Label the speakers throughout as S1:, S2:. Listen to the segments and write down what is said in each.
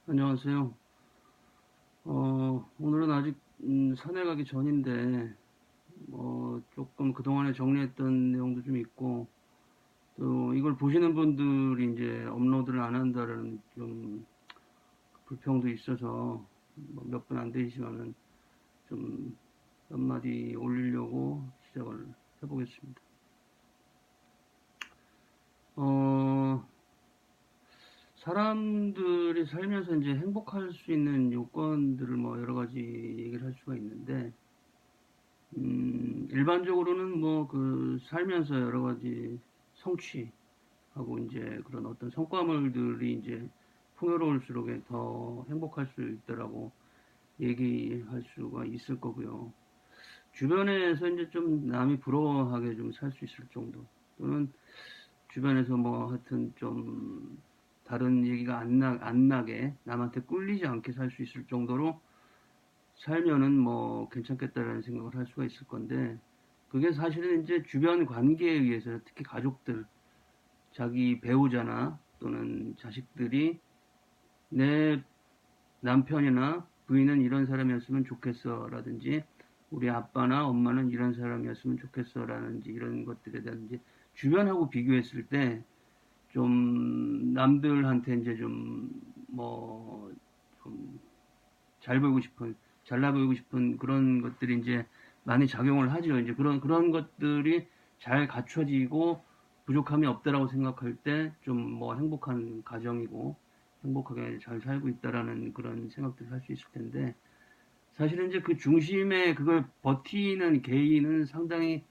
S1: 안녕하세요. 오늘은 아직 산에 가기 전인데 조금 그동안에 정리했던 내용도 좀 있고, 또 이걸 보시는 분들이 이제 업로드를 안 한다는 좀 불평도 있어서 몇 분 안 되시면은 좀 몇 마디 올리려고 시작을 해보겠습니다. 어, 사람들이 살면서 이제 행복할 수 있는 요건들을 뭐 여러 가지 얘기를 할 수가 있는데, 일반적으로는 뭐 그 살면서 여러 가지 성취하고 이제 그런 어떤 성과물들이 이제 풍요로울수록 더 행복할 수 있다라고 얘기할 수가 있을 거고요. 주변에서 이제 좀 남이 부러워하게 좀 살 수 있을 정도, 또는 주변에서 뭐 하여튼 좀 다른 얘기가 안 나게 남한테 꿀리지 않게 살 수 있을 정도로 살면은 뭐 괜찮겠다라는 생각을 할 수가 있을 건데, 그게 사실은 이제 주변 관계에 의해서, 특히 가족들, 자기 배우자나 또는 자식들이 내 남편이나 부인은 이런 사람이었으면 좋겠어 라든지, 우리 아빠나 엄마는 이런 사람이었으면 좋겠어 라든지, 이런 것들에 대한 이제 주변하고 비교했을 때 좀 남들한테 이제 좀 잘 보이고 싶은, 잘나 보이고 싶은 그런 것들이 이제 많이 작용을 하죠. 이제 그런 것들이 잘 갖춰지고 부족함이 없다라고 생각할 때 좀 뭐 행복한 가정이고 행복하게 잘 살고 있다라는 그런 생각들을 할 수 있을 텐데, 사실은 이제 그 중심에 그걸 버티는 개인은 상당히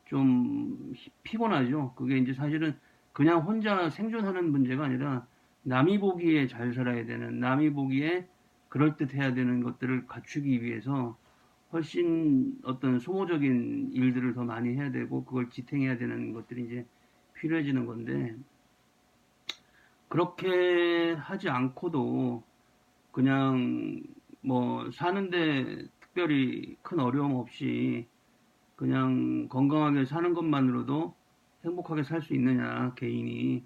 S1: 좀 피곤하죠. 그게 이제 사실은 그냥 혼자 생존하는 문제가 아니라 남이 보기에 잘 살아야 되는, 남이 보기에 그럴듯해야 되는 것들을 갖추기 위해서 훨씬 어떤 소모적인 일들을 더 많이 해야 되고, 그걸 지탱해야 되는 것들이 이제 필요해지는 건데, 그렇게 하지 않고도 그냥 뭐 사는데 특별히 큰 어려움 없이 그냥 건강하게 사는 것만으로도 행복하게 살 수 있느냐, 개인이.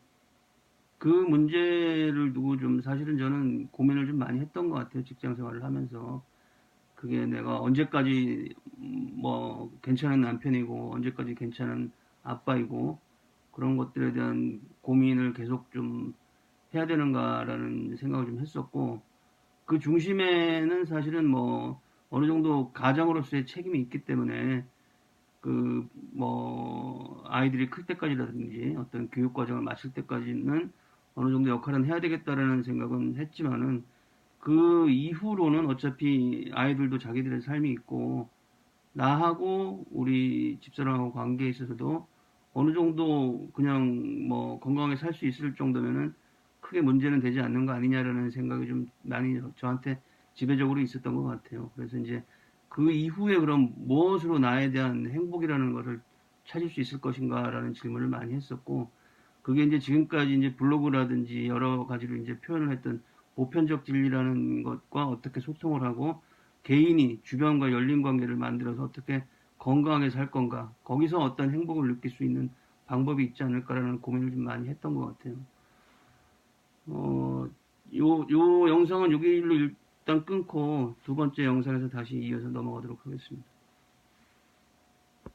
S1: 그 문제를 두고 좀 사실은 저는 고민을 좀 많이 했던 것 같아요. 직장 생활을 하면서. 그게 내가 언제까지 뭐 괜찮은 남편이고, 언제까지 괜찮은 아빠이고, 그런 것들에 대한 고민을 계속 좀 해야 되는가라는 생각을 좀 했었고, 그 중심에는 사실은 뭐 어느 정도 가장으로서의 책임이 있기 때문에, 그 뭐 아이들이 클 때까지라든지 어떤 교육 과정을 마칠 때까지는 어느 정도 역할은 해야 되겠다라는 생각은 했지만은, 그 이후로는 어차피 아이들도 자기들의 삶이 있고, 나하고 우리 집사람하고 관계에 있어서도 어느 정도 그냥 뭐 건강하게 살 수 있을 정도면은 크게 문제는 되지 않는 거 아니냐라는 생각이 좀 많이 저한테 지배적으로 있었던 것 같아요. 그래서 이제 그 이후에 그럼 무엇으로 나에 대한 행복이라는 것을 찾을 수 있을 것인가라는 질문을 많이 했었고, 그게 이제 지금까지 이제 블로그라든지 여러 가지로 이제 표현을 했던 보편적 진리라는 것과 어떻게 소통을 하고, 개인이 주변과 열린 관계를 만들어서 어떻게 건강하게 살 건가, 거기서 어떤 행복을 느낄 수 있는 방법이 있지 않을까라는 고민을 좀 많이 했던 것 같아요. 어, 요 영상은 여기로 일단 끊고 두 번째 영상에서 다시 이어서 넘어가도록 하겠습니다.